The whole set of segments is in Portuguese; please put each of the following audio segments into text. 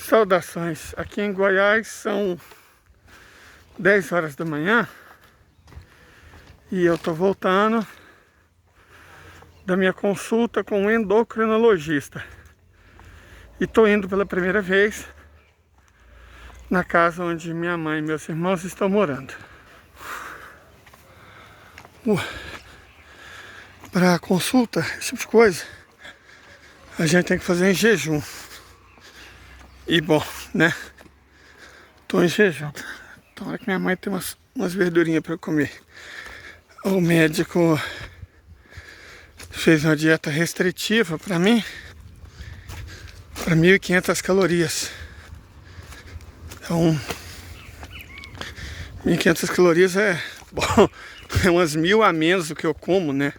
Saudações, aqui em Goiás são 10 horas da manhã e eu tô voltando da minha consulta com um endocrinologista e tô indo pela primeira vez na casa onde minha mãe e meus irmãos estão morando. Para consulta, esse tipo de coisa, a gente tem que fazer em jejum. E bom, né? Tô em jejum. Tomara que minha mãe tem umas verdurinhas para eu comer. O médico fez uma dieta restritiva para mim, para 1.500 calorias. Então, 1.500 calorias é bom, é umas 1.000 a menos do que eu como, né?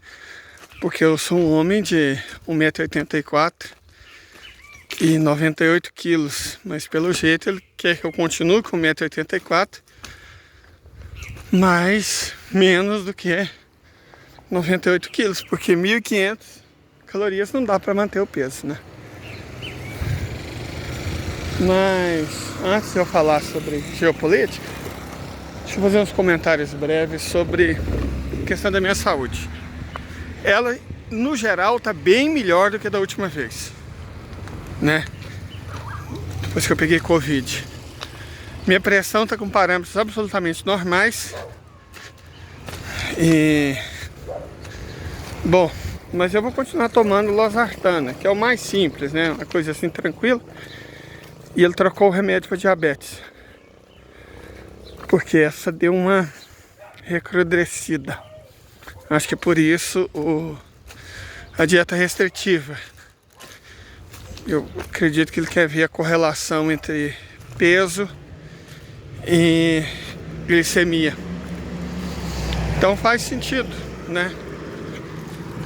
Porque eu sou um homem de 1,84 m e 98 quilos, mas pelo jeito ele quer que eu continue com 1,84 m, mas menos do que 98 quilos, porque 1.500 calorias não dá para manter o peso, né? Mas antes de eu falar sobre geopolítica, deixa eu fazer uns comentários breves sobre a questão da minha saúde. Ela, no geral, está bem melhor do que da última vez, né? Depois que eu peguei Covid. Minha pressão está com parâmetros absolutamente normais. E... bom, mas eu vou continuar tomando losartana, que é o mais simples, né? Uma coisa assim, tranquila. E ele trocou o remédio para diabetes, porque essa deu uma recrudescida. Acho que por isso a dieta restritiva. Eu acredito que ele quer ver a correlação entre peso e glicemia. Então faz sentido, né?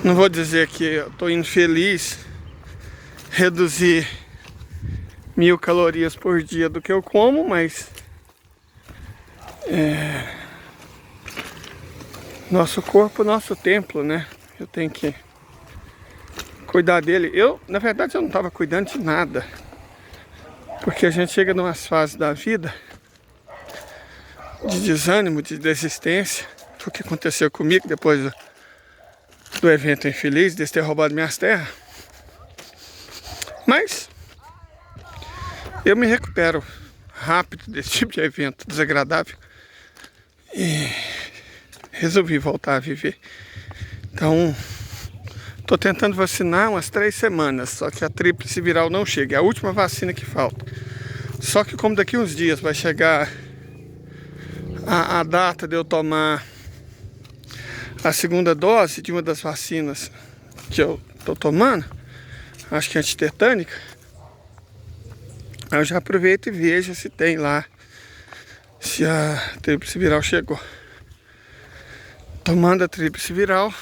Não vou dizer que eu estou infeliz reduzir 1.000 calorias por dia do que eu como, mas nosso corpo, nosso templo, né? Eu tenho que cuidar dele. Na verdade, eu não estava cuidando de nada, porque a gente chega numas fases da vida de desânimo, de desistência. Foi o que aconteceu comigo depois do evento infeliz, de ter roubado minhas terras. Mas eu me recupero rápido desse tipo de evento desagradável e resolvi voltar a viver. Então, tô tentando vacinar umas 3 semanas, só que a tríplice viral não chega. É a última vacina que falta. Só que como daqui uns dias vai chegar a data de eu tomar a segunda dose de uma das vacinas que eu tô tomando, acho que é antitetânica, eu já aproveito e vejo se tem lá, se a tríplice viral chegou. Tomando a tríplice viral,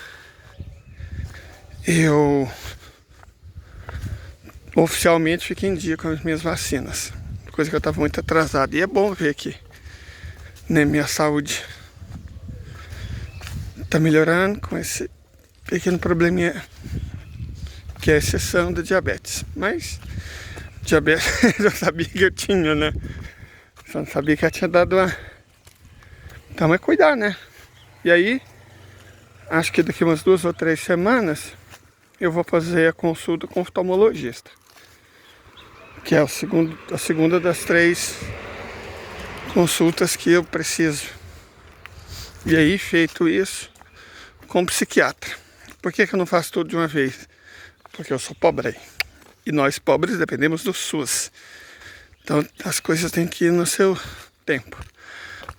eu oficialmente fico em dia com as minhas vacinas, coisa que eu estava muito atrasado. E é bom ver que, né, minha saúde está melhorando com esse pequeno probleminha que é a exceção da diabetes. Mas diabetes eu sabia que eu tinha, né? Só não sabia que eu tinha dado uma... Então é cuidar, né? E aí, acho que daqui umas 2 ou 3 semanas eu vou fazer a consulta com o oftalmologista, que é a segunda das 3 consultas que eu preciso. E aí, feito isso, com o psiquiatra. Por que eu não faço tudo de uma vez? Porque eu sou pobre. E nós pobres dependemos do SUS. Então as coisas têm que ir no seu tempo.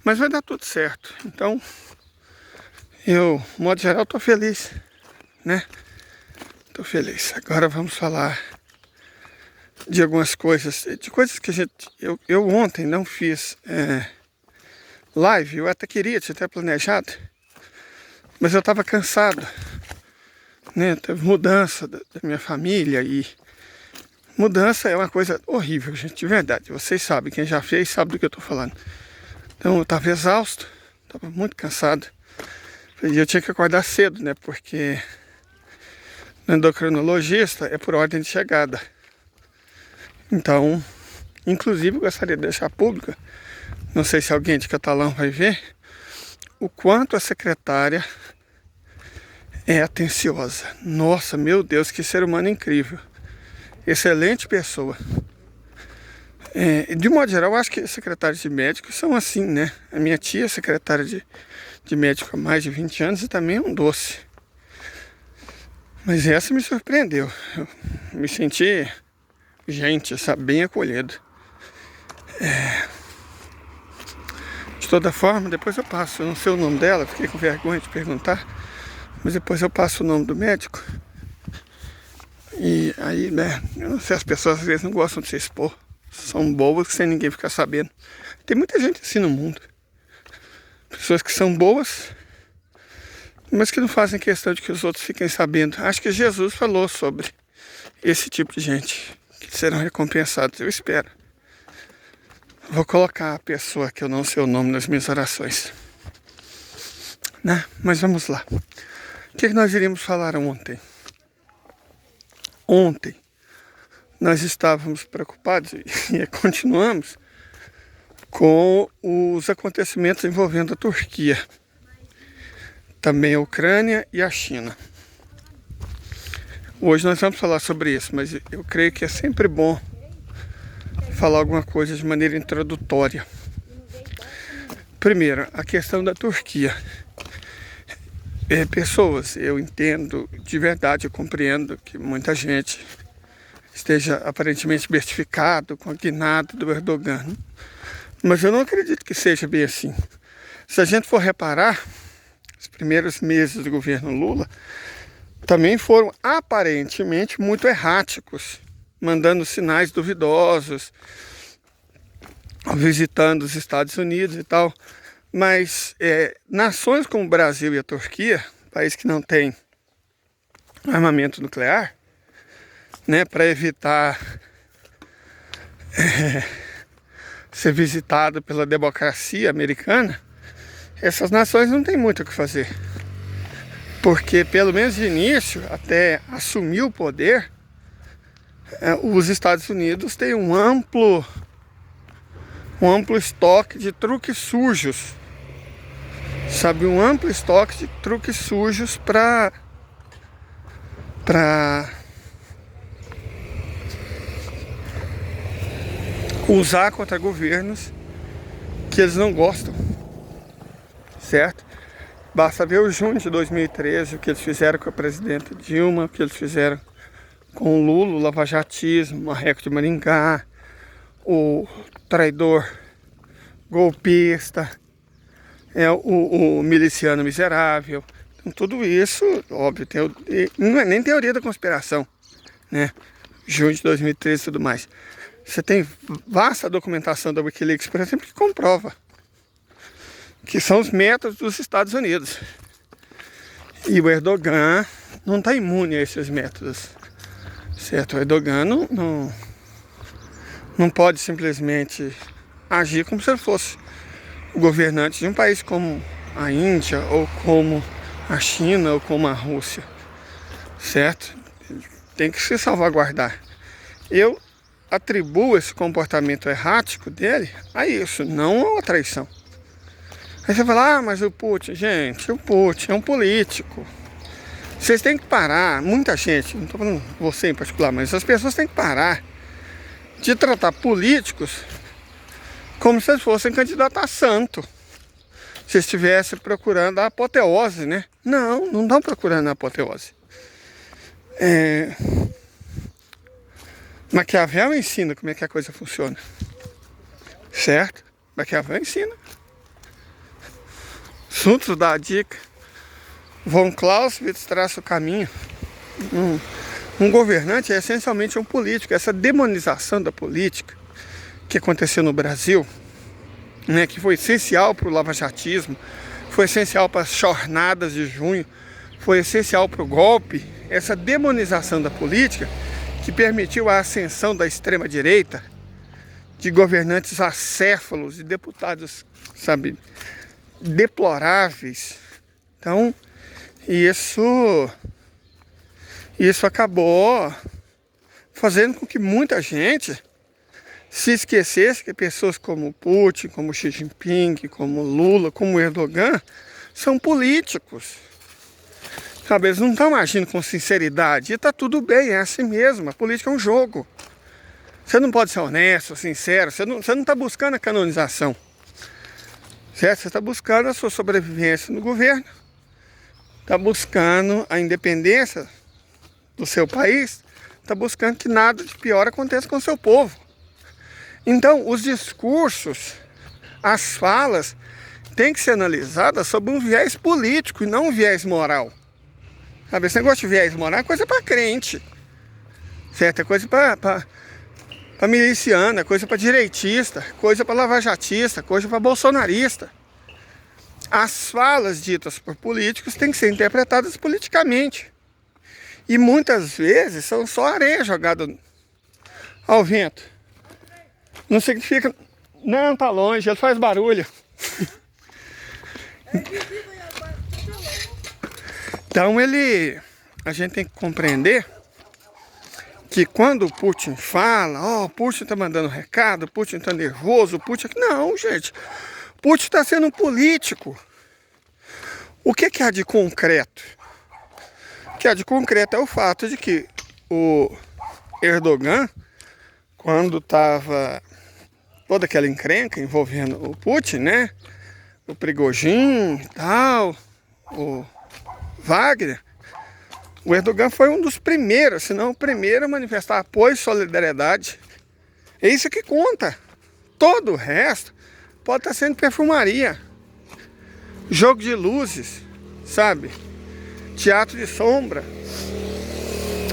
Mas vai dar tudo certo. Então, eu, de modo geral, tô feliz, né? Tô feliz. Agora vamos falar de algumas coisas. De coisas que eu ontem não fiz live. Eu até queria, tinha até planejado. Mas eu tava cansado, né? Teve mudança da minha família e... mudança é uma coisa horrível, gente, de verdade. Vocês sabem, quem já fez sabe do que eu tô falando. Então eu tava exausto, tava muito cansado. E eu tinha que acordar cedo, né? Porque no endocrinologista é por ordem de chegada. Então Inclusive, eu gostaria de deixar público, não sei se alguém de Catalão vai ver, o quanto a secretária é atenciosa. Nossa, meu Deus, que ser humano incrível. Excelente pessoa. De modo geral, eu acho que secretários de médicos são assim, né? A minha tia é secretária de médico há mais de 20 anos e também é um doce. Mas essa me surpreendeu. Eu me senti, gente, sabe, bem acolhido. De toda forma, depois eu passo, eu não sei o nome dela, fiquei com vergonha de perguntar, mas depois eu passo o nome do médico. E aí, né, eu não sei, as pessoas às vezes não gostam de se expor, são boas sem ninguém ficar sabendo. Tem muita gente assim no mundo, pessoas que são boas, mas que não fazem questão de que os outros fiquem sabendo. Acho que Jesus falou sobre esse tipo de gente, que serão recompensados, eu espero. Vou colocar a pessoa que eu não sei o nome nas minhas orações, né? Mas vamos lá. O que nós iríamos falar ontem? Ontem nós estávamos preocupados e continuamos com os acontecimentos envolvendo a Turquia, também a Ucrânia e a China. Hoje nós vamos falar sobre isso, mas eu creio que é sempre bom falar alguma coisa de maneira introdutória. Primeiro, a questão da Turquia. Pessoas, eu entendo de verdade, eu compreendo que muita gente esteja aparentemente bestificado com a guinada do Erdogan, mas eu não acredito que seja bem assim. Se a gente for reparar, os primeiros meses do governo Lula também foram aparentemente muito erráticos, mandando sinais duvidosos, visitando os Estados Unidos e tal. Mas nações como o Brasil e a Turquia, país que não tem armamento nuclear, né, para evitar ser visitado pela democracia americana, essas nações não têm muito o que fazer. Porque, pelo menos de início, até assumir o poder, os Estados Unidos têm um amplo estoque de truques sujos. Sabe, um amplo estoque de truques sujos para usar contra governos que eles não gostam, certo? Basta ver o junho de 2013, o que eles fizeram com a presidenta Dilma, o que eles fizeram com o Lula, o lavajatismo, o Marreco de Maringá, o traidor golpista, o miliciano miserável. Então, tudo isso, óbvio, não é nem teoria da conspiração, né? Junho de 2013 e tudo mais. Você tem vasta documentação da Wikileaks, por exemplo, que comprova que são os métodos dos Estados Unidos. E o Erdogan não está imune a esses métodos, certo? O Erdogan não pode simplesmente agir como se ele fosse o governante de um país como a Índia, ou como a China, ou como a Rússia, certo? Ele tem que se salvaguardar. Eu atribuo esse comportamento errático dele a isso, não a uma traição. Aí você fala, mas o Putin, gente, o Putin é um político. Vocês têm que parar, muita gente, não estou falando você em particular, mas as pessoas têm que parar de tratar políticos como se eles fossem candidatos a santo. Se estivesse procurando a apoteose, né? Não estão procurando a apoteose. Maquiavel ensina como é que a coisa funciona, certo? Maquiavel ensina. Sun Tzu dá a dica. Von Clausewitz traça o caminho. Um governante é essencialmente um político. Essa demonização da política que aconteceu no Brasil, né, que foi essencial para o lavajatismo, foi essencial para as jornadas de junho, foi essencial para o golpe, essa demonização da política que permitiu a ascensão da extrema-direita, de governantes acéfalos e deputados, sabe, deploráveis. Então, isso acabou fazendo com que muita gente se esquecesse que pessoas como Putin, como Xi Jinping, como Lula, como Erdogan, são políticos. Sabe, eles não estão agindo com sinceridade. E tá tudo bem, é assim mesmo. A política é um jogo. Você não pode ser honesto, sincero. Você não está buscando a canonização. Certo? Você está buscando a sua sobrevivência no governo. Está buscando a independência do seu país. Está buscando que nada de pior aconteça com o seu povo. Então, os discursos, as falas, têm que ser analisadas sob um viés político e não um viés moral. Sabe, esse negócio de viés moral é coisa para crente. Certo? É coisa para miliciana, coisa para direitista, coisa para lavajatista, coisa para bolsonarista. As falas ditas por políticos têm que ser interpretadas politicamente. E muitas vezes são só areia jogada ao vento. Não significa... Não, tá longe, ele faz barulho. Então a gente tem que compreender que quando o Putin fala, o Putin tá mandando recado, o Putin tá nervoso, o Putin... Não, gente, o Putin tá sendo um político. O que há de concreto? O que há de concreto é o fato de que o Erdogan, quando tava toda aquela encrenca envolvendo o Putin, né? O Prigozhin e tal, o Wagner, o Erdogan foi um dos primeiros, se não o primeiro a manifestar apoio e solidariedade. É isso que conta. Todo o resto pode estar sendo perfumaria, jogo de luzes, sabe? Teatro de sombra.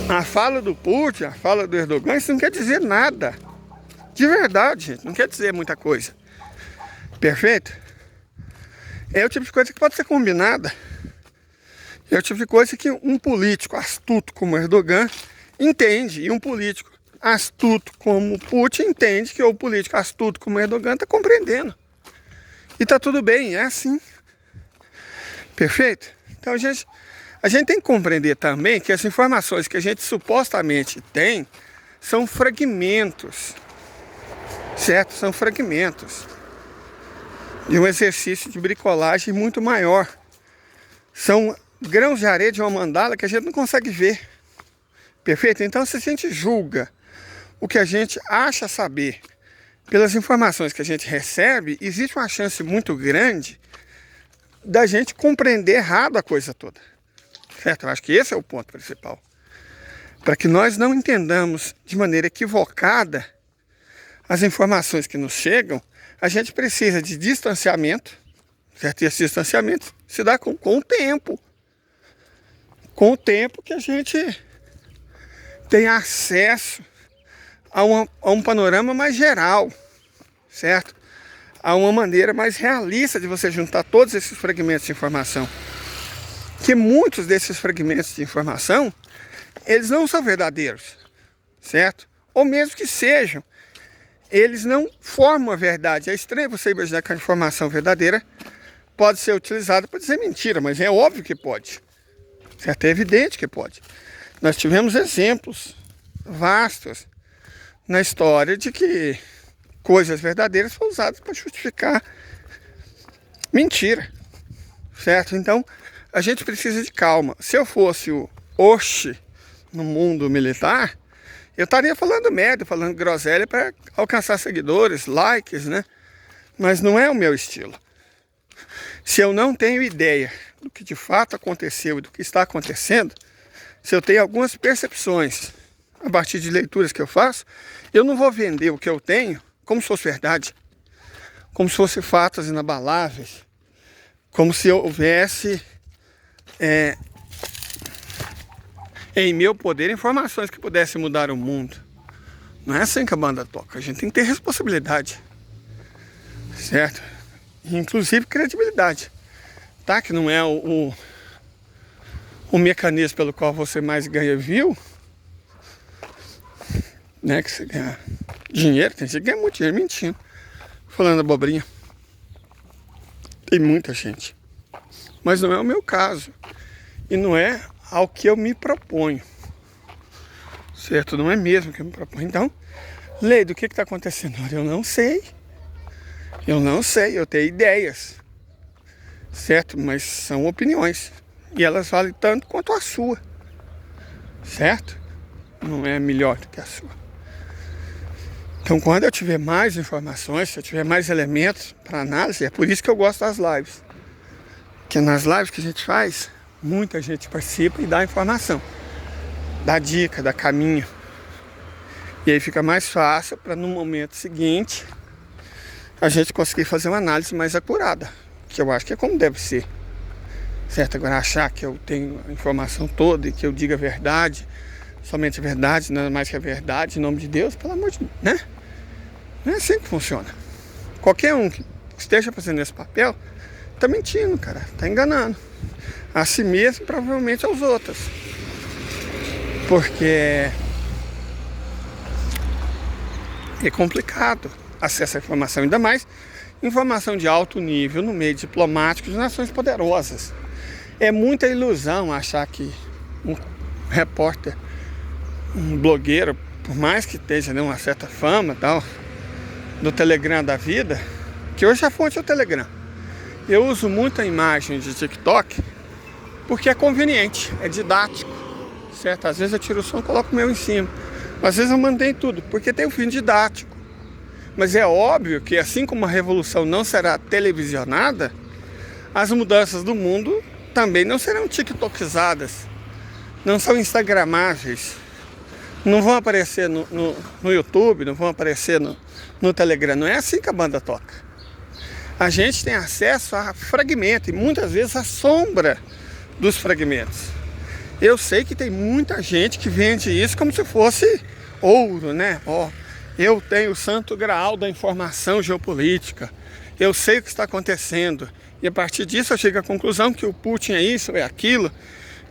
A fala do Putin, a fala do Erdogan, isso não quer dizer nada. De verdade, gente, não quer dizer muita coisa. Perfeito? É o tipo de coisa que pode ser combinada. É o tipo de coisa que um político astuto como Erdogan entende. E um político astuto como Putin entende que o político astuto como Erdogan está compreendendo. E tá tudo bem, é assim. Perfeito? Então a gente tem que compreender também que as informações que a gente supostamente tem são fragmentos. Certo? São fragmentos de um exercício de bricolagem muito maior. São grãos de areia de uma mandala que a gente não consegue ver. Perfeito? Então, se a gente julga o que a gente acha saber pelas informações que a gente recebe, existe uma chance muito grande da gente compreender errado a coisa toda. Certo? Eu acho que esse é o ponto principal. Para que nós não entendamos de maneira equivocada as informações que nos chegam, a gente precisa de distanciamento, certo? E esse distanciamento se dá com o tempo. Com o tempo que a gente tem acesso a um panorama mais geral, certo? A uma maneira mais realista de você juntar todos esses fragmentos de informação. Que muitos desses fragmentos de informação, eles não são verdadeiros, certo? Ou mesmo que sejam, eles não formam a verdade. É estranho você imaginar que a informação verdadeira pode ser utilizada para dizer mentira, mas é óbvio que pode. Certo? É evidente que pode. Nós tivemos exemplos vastos na história de que coisas verdadeiras foram usadas para justificar mentira. Certo? Então, a gente precisa de calma. Se eu fosse o Oxi no mundo militar, eu estaria falando merda, falando groselha para alcançar seguidores, likes, né? Mas não é o meu estilo. Se eu não tenho ideia do que de fato aconteceu e do que está acontecendo, se eu tenho algumas percepções a partir de leituras que eu faço, eu não vou vender o que eu tenho como se fosse verdade, como se fosse fatos inabaláveis, como se houvesse em meu poder informações que pudessem mudar o mundo. Não é assim que a banda toca. A gente tem que ter responsabilidade, certo? Inclusive credibilidade, tá? Que não é o mecanismo pelo qual você mais ganha view, né? Que você ganha dinheiro, tem gente que ganha muito dinheiro mentindo, falando abobrinha. Tem muita gente, mas não é o meu caso e não é ao que eu me proponho, certo? Não é mesmo que eu me proponho. Então, Lei, do que está acontecendo? Eu não sei. Eu não sei, eu tenho ideias. Certo? Mas são opiniões. E elas valem tanto quanto a sua. Certo? Não é melhor do que a sua. Então, quando eu tiver mais informações, se eu tiver mais elementos para análise, é por isso que eu gosto das lives. Porque nas lives que a gente faz, muita gente participa e dá informação. Dá dica, dá caminho. E aí fica mais fácil para no momento seguinte a gente conseguir fazer uma análise mais acurada. Que eu acho que é como deve ser. Certo? Agora achar que eu tenho a informação toda e que eu diga a verdade, somente a verdade, nada mais que a verdade, em nome de Deus, pelo amor de Deus, né? Não é assim que funciona. Qualquer um que esteja fazendo esse papel tá mentindo, cara, tá enganando a si mesmo e provavelmente aos outros. Porque é complicado acesso à informação, ainda mais informação de alto nível no meio diplomático de nações poderosas. É muita ilusão achar que um repórter, um blogueiro, por mais que esteja uma certa fama tal, do Telegram da vida, que hoje a fonte é o Telegram. Eu uso muita imagem de TikTok porque é conveniente, é didático, certo? Às vezes eu tiro o som e coloco o meu em cima. Às vezes eu mantenho tudo, porque tem um fim didático. Mas é óbvio que assim como a revolução não será televisionada, as mudanças do mundo também não serão tiktokizadas, não são instagramáveis, não vão aparecer no YouTube, não vão aparecer no Telegram. Não é assim que a banda toca. A gente tem acesso a fragmentos e muitas vezes a sombra dos fragmentos. Eu sei que tem muita gente que vende isso como se fosse ouro, né? Ó, eu tenho o santo graal da informação geopolítica. Eu sei o que está acontecendo. E a partir disso eu chego à conclusão que o Putin é isso, é aquilo,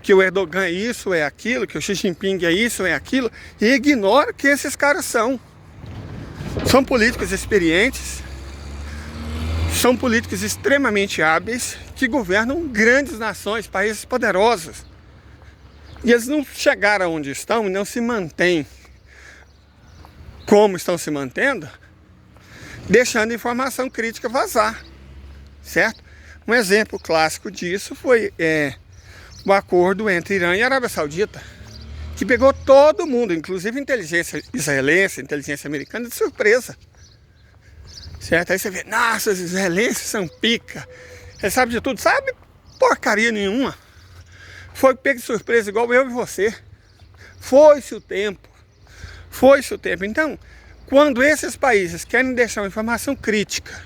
que o Erdogan é isso, é aquilo, que o Xi Jinping é isso, é aquilo, e ignora que esses caras são. São políticos experientes, são políticos extremamente hábeis, que governam grandes nações, países poderosos. E eles não chegaram onde estão e não se mantêm como estão se mantendo, deixando informação crítica vazar, certo? Um exemplo clássico disso foi o acordo entre Irã e Arábia Saudita, que pegou todo mundo, inclusive a inteligência israelense, a inteligência americana, de surpresa. Certo? Aí você vê, nossa, os israelenses são pica, eles sabem de tudo. Sabe porcaria nenhuma. Foi pego de surpresa igual eu e você. Foi-se o tempo. Foi-se o tempo. Então, quando esses países querem deixar uma informação crítica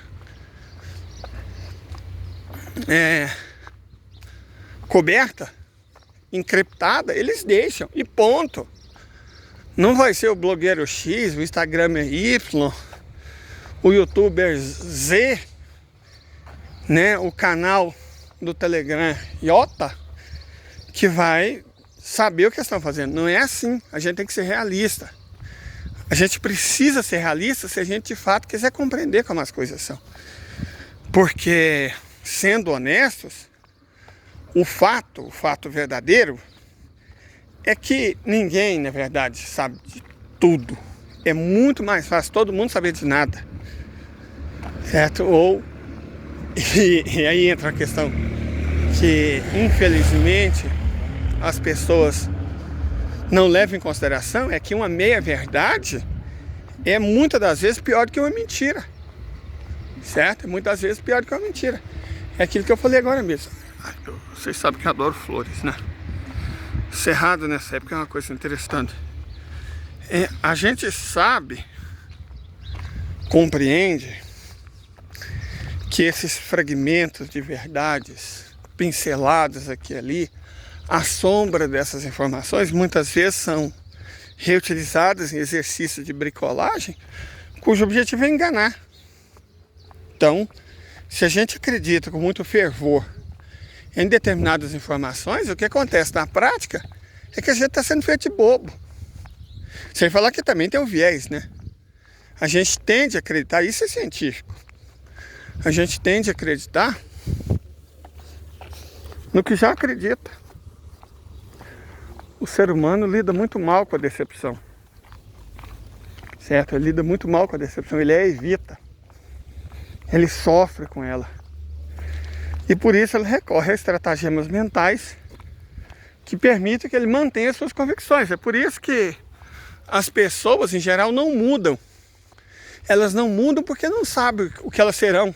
coberta, encriptada, eles deixam. E ponto. Não vai ser o blogueiro X, o Instagram Y, o youtuber Z, né, o canal do Telegram Iota, que vai saber o que estão fazendo. Não é assim. A gente tem que ser realista. A gente precisa ser realista se a gente de fato quiser compreender como as coisas são. Porque, sendo honestos, o fato verdadeiro é que ninguém, na verdade, sabe de tudo. É muito mais fácil todo mundo saber de nada. Certo? E aí entra a questão que, infelizmente, as pessoas não levam em consideração, é que uma meia-verdade é muitas das vezes pior do que uma mentira. Certo? Muitas vezes pior do que uma mentira. É aquilo que eu falei agora mesmo. Vocês sabem que eu adoro flores, né? Cerrado nessa época é uma coisa interessante. A gente sabe, compreende, que esses fragmentos de verdades pincelados aqui e ali, a sombra dessas informações muitas vezes são reutilizadas em exercícios de bricolagem, cujo objetivo é enganar. Então, se a gente acredita com muito fervor em determinadas informações, o que acontece na prática é que a gente está sendo feito de bobo. Sem falar que também tem um viés, né? A gente tende a acreditar, isso é científico, a gente tende a acreditar no que já acredita. O ser humano lida muito mal com a decepção. certo? Ele lida muito mal com a decepção, ele a evita, ele sofre com ela. E por isso ele recorre a estratagemas mentais que permitem que ele mantenha suas convicções. É por isso que as pessoas, em geral, não mudam. Elas não mudam porque não sabem o que elas serão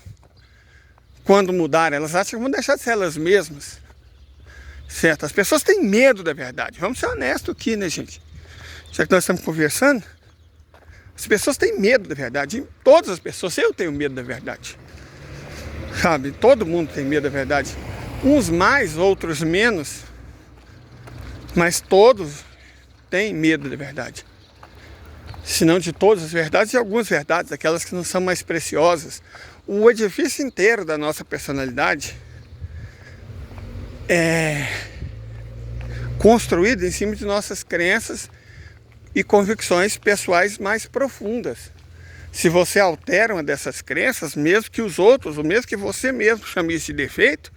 quando mudarem. Elas acham que vão deixar de ser elas mesmas. Certo? As pessoas têm medo da verdade. Vamos ser honestos aqui, né, gente? Já que nós estamos conversando, as pessoas têm medo da verdade. Todas as pessoas, eu tenho medo da verdade. Sabe? Todo mundo tem medo da verdade. Uns mais, outros menos. Mas todos têm medo da verdade. Se não de todas as verdades, e algumas verdades, aquelas que não são mais preciosas. O edifício inteiro da nossa personalidade é construído em cima de nossas crenças e convicções pessoais mais profundas. Se você altera uma dessas crenças, mesmo que os outros, ou mesmo que você mesmo chame isso de defeito,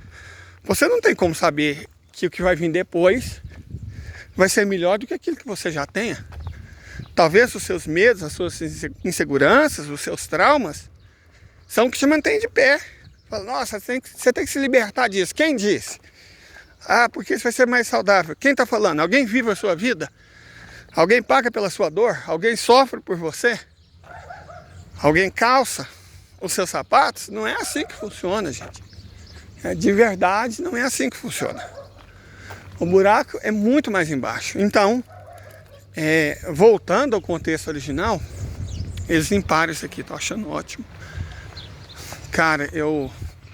você não tem como saber que o que vai vir depois vai ser melhor do que aquilo que você já tenha. Talvez os seus medos, as suas inseguranças, os seus traumas são o que te mantém de pé. Fala, nossa, você tem que se libertar disso. Quem disse? Ah, porque isso vai ser mais saudável. Quem está falando? Alguém vive a sua vida? Alguém paga pela sua dor? Alguém sofre por você? Alguém calça os seus sapatos? Não é assim que funciona, gente. De verdade, não é assim que funciona. O buraco é muito mais embaixo. Então, voltando ao contexto original, eles limparam isso aqui, tô achando ótimo. Cara,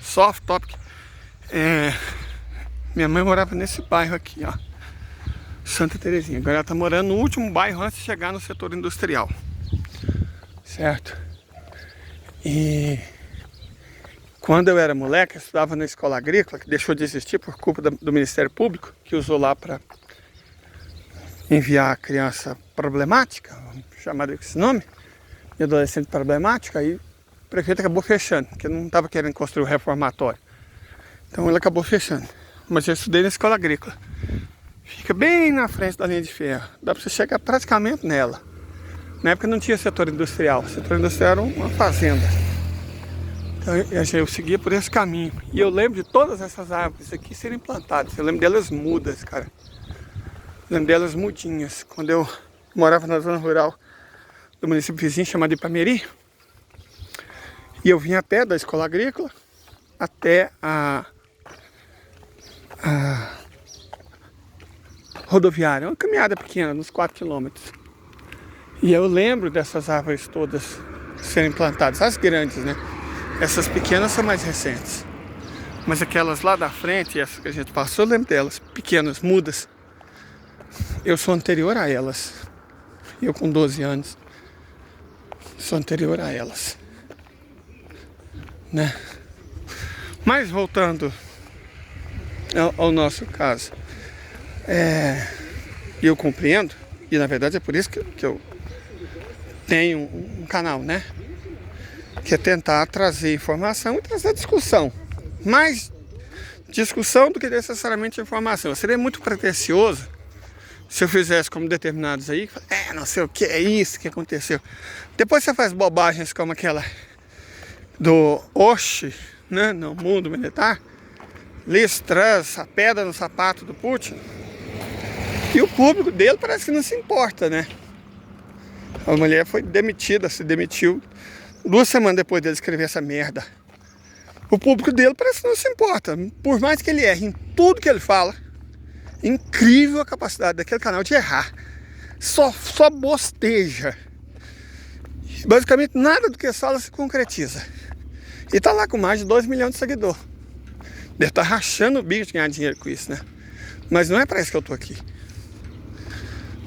soft topic, minha mãe morava nesse bairro aqui, ó, Santa Terezinha. Agora ela tá morando no último bairro antes de chegar no setor industrial, certo? E quando eu era moleque, eu estudava na escola agrícola, que deixou de existir por culpa do Ministério Público, que usou lá para enviar a criança problemática, vamos chamar desse nome, de adolescente problemática. Aí o prefeito acabou fechando, porque não estava querendo construir o reformatório. Então ele acabou fechando. Mas eu estudei na escola agrícola. Fica bem na frente da linha de ferro. Dá para você chegar praticamente nela. Na época não tinha setor industrial. O setor industrial era uma fazenda. Então eu seguia por esse caminho. E eu lembro de todas essas árvores aqui serem plantadas. Eu lembro delas mudas, cara. Eu lembro delas mudinhas. Quando eu morava na zona rural do município vizinho, chamado Ipameri. E eu vinha a pé da escola agrícola até a rodoviária. Uma caminhada pequena, uns 4 quilômetros. E eu lembro dessas árvores todas serem plantadas. As grandes, né? Essas pequenas são mais recentes. Mas aquelas lá da frente, essas que a gente passou, eu lembro delas. Pequenas, mudas. Eu sou anterior a elas. Eu com 12 anos. Sou anterior a elas. Né? Mas voltando ao nosso caso. Eu compreendo. E na verdade é por isso que eu tenho um canal, né? Que é tentar trazer informação e trazer discussão. Mais discussão do que necessariamente informação. Eu seria muito pretensioso se eu fizesse como determinados aí, não sei o que é isso que aconteceu. Depois você faz bobagens como aquela do Oxi, né, no mundo militar, Liz Truss, a pedra no sapato do Putin. E o público dele parece que não se importa, né? A mulher foi demitida, se demitiu 2 semanas depois dele escrever essa merda. O público dele parece que não se importa. Por mais que ele erre em tudo que ele fala, incrível a capacidade daquele canal de errar. Só bosteja. Basicamente nada do que fala se concretiza. E tá lá com mais de 2 milhões de seguidores. Deve estar rachando o bico de ganhar dinheiro com isso, né? Mas não é pra isso que eu tô aqui.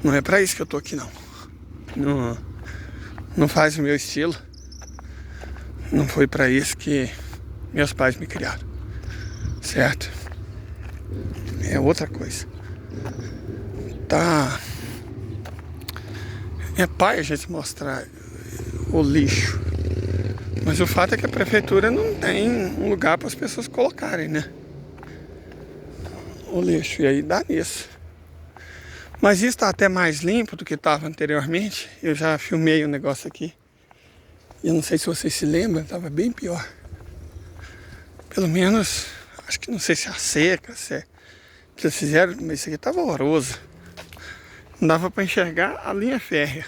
Não é pra isso que eu tô aqui, não. Não faz o meu estilo. Não foi pra isso que meus pais me criaram. Certo? É outra coisa. Tá. É pai a gente mostrar o lixo. Mas o fato é que a prefeitura não tem um lugar para as pessoas colocarem, né? O lixo. E aí dá nisso. Mas isso está até mais limpo do que estava anteriormente. Eu já filmei o negócio aqui. E eu não sei se vocês se lembram, estava bem pior. Pelo menos, acho que não sei se é a seca, se é que eles fizeram, mas isso aqui estava horroroso. Não dava para enxergar a linha férrea.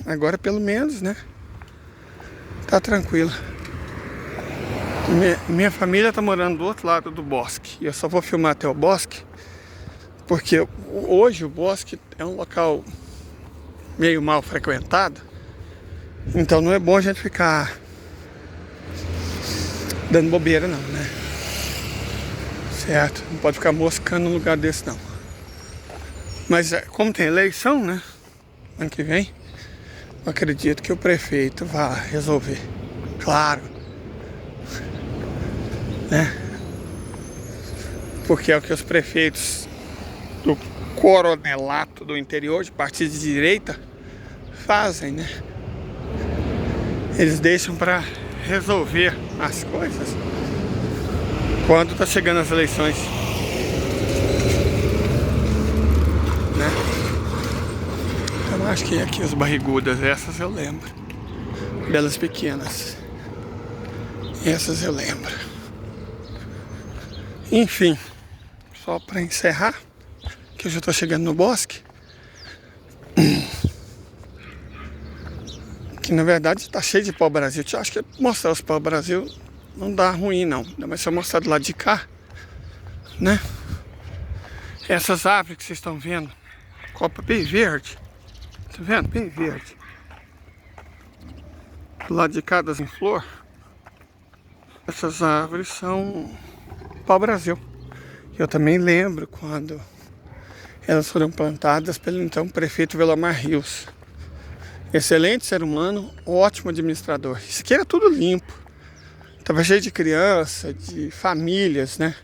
Agora pelo menos, né? Tá tranquilo. Minha família tá morando do outro lado do bosque. E eu só vou filmar até o bosque, porque hoje o bosque é um local meio mal frequentado. Então não é bom a gente ficar dando bobeira não, né? Certo? Não pode ficar moscando num lugar desse não. Mas como tem eleição, né? Ano que vem, eu acredito que o prefeito vai resolver. Claro. Né? Porque é o que os prefeitos do coronelato do interior, de partido de direita, fazem, né? Eles deixam para resolver as coisas quando tá chegando as eleições, né? Então acho que aqui os barrigudas, essas eu lembro. Belas pequenas. Essas eu lembro. Enfim, só para encerrar, que eu já tô chegando no bosque. Que na verdade tá cheio de pau-brasil. Eu acho que mostrar os pau-brasil não dá ruim não. Mas se eu mostrar do lado de cá, né? Essas árvores que vocês estão vendo, copa bem verde. Tá vendo? Bem verde. Do lado de cá das em flor, essas árvores são pau-brasil. Eu também lembro quando elas foram plantadas pelo então prefeito Velomar Rios. Excelente ser humano, ótimo administrador. Isso aqui era tudo limpo. Tava cheio de criança, de famílias, né?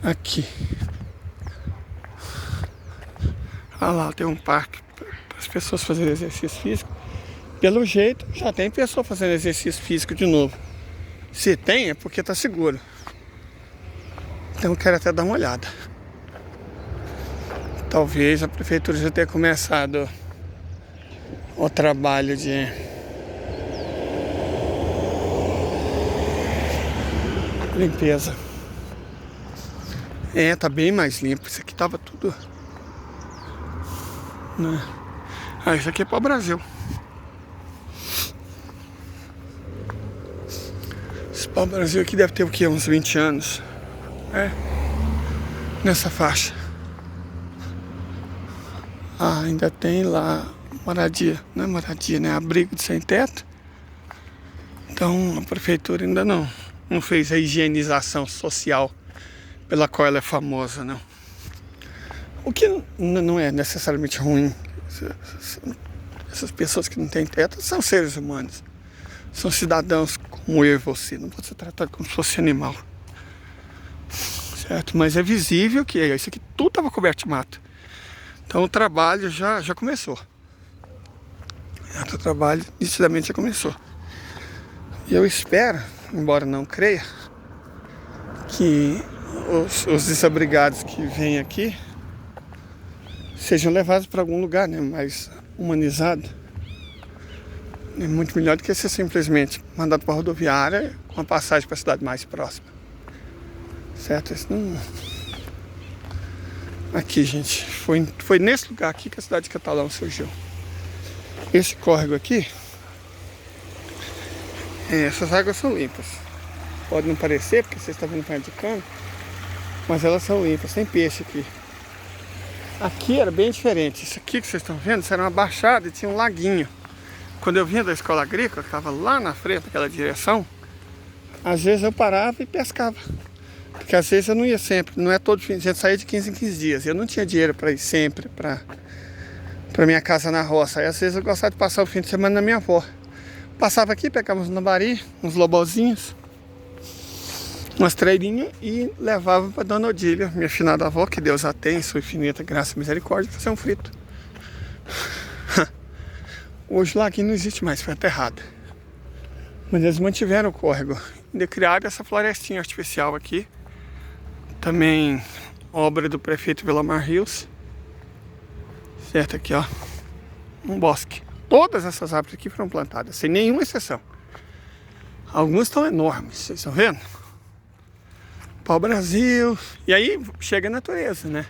Aqui. Olha lá, tem um parque para as pessoas fazerem exercício físico. Pelo jeito, já tem pessoa fazendo exercício físico de novo. Se tem, é porque tá seguro. Então eu quero até dar uma olhada. Talvez a prefeitura já tenha começado o trabalho de limpeza. É, tá bem mais limpo. Isso aqui tava tudo, né? Ah, isso aqui é para o Brasil. Esse pau-brasil aqui deve ter o quê? Uns 20 anos. É, nessa faixa. Ah, ainda tem lá moradia, não é moradia, né? Abrigo de sem teto. Então a prefeitura ainda não fez a higienização social pela qual ela é famosa, não. O que não é necessariamente ruim. Essas pessoas que não têm teto são seres humanos. São cidadãos como eu e você. Não pode ser tratado como se fosse animal. Certo? Mas é visível que isso aqui tudo estava coberto de mato. Então o trabalho já começou. O trabalho nitidamente já começou. E eu espero, embora não creia, que os desabrigados que vêm aqui sejam levados para algum lugar, né, mais humanizado. É muito melhor do que ser simplesmente mandado para a rodoviária com a passagem para a cidade mais próxima. Certo? Isso não... Aqui, gente, foi nesse lugar aqui que a cidade de Catalão surgiu. Esse córrego aqui, essas águas são limpas. Pode não parecer, porque vocês estão vendo perto de cano, mas elas são limpas, tem peixe aqui. Aqui era bem diferente. Isso aqui que vocês estão vendo, isso era uma baixada e tinha um laguinho. Quando eu vinha da escola agrícola, que estava lá na frente, naquela direção, às vezes eu parava e pescava. Porque às vezes eu não ia sempre, não é todo fim, a gente saía de 15 em 15 dias. Eu não tinha dinheiro para ir sempre para minha casa na roça. Aí às vezes eu gostava de passar o fim de semana na minha avó. Passava aqui, pegava uns lambari, uns lobozinhos, umas treirinhas e levava para Dona Odília, minha finada avó, que Deus a tem, sua infinita graça e misericórdia, fazer um frito. Hoje lá aqui não existe mais, foi aterrado. Mas eles mantiveram o córrego. Ainda criaram essa florestinha artificial aqui. Também obra do prefeito Villamar Rios. Certo, aqui ó, um bosque. Todas essas árvores aqui foram plantadas, sem nenhuma exceção. Algumas estão enormes, vocês estão vendo? Pau-brasil. E aí chega a natureza, né?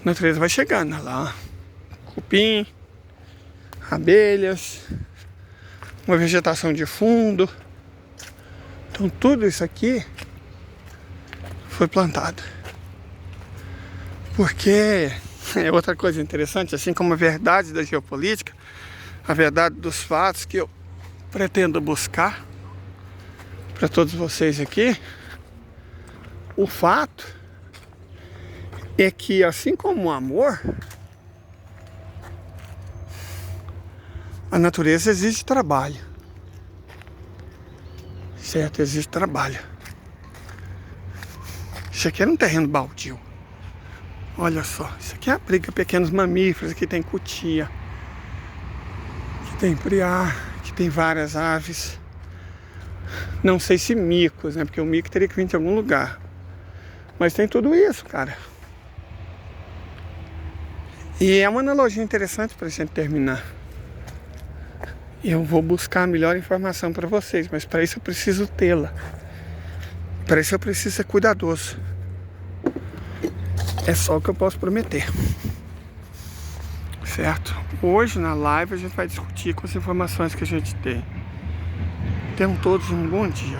A natureza vai chegando, olha lá, cupim, abelhas, uma vegetação de fundo. Então tudo isso aqui foi plantado. Porque é outra coisa interessante, assim como a verdade da geopolítica, a verdade dos fatos que eu pretendo buscar para todos vocês aqui, o fato é que, assim como o amor, a natureza exige trabalho. Certo? Exige trabalho. Isso aqui era um terreno baldio. Olha só, isso aqui abriga pequenos mamíferos, aqui tem cutia, aqui tem priá, aqui tem várias aves. Não sei se micos, né? Porque o mico teria que vir de algum lugar. Mas tem tudo isso, cara. E é uma analogia interessante para a gente terminar. Eu vou buscar a melhor informação para vocês, mas para isso eu preciso tê-la. Para isso eu preciso ser cuidadoso. É só o que eu posso prometer. Certo? Hoje na live a gente vai discutir com as informações que a gente tem. Tenham todos um bom dia.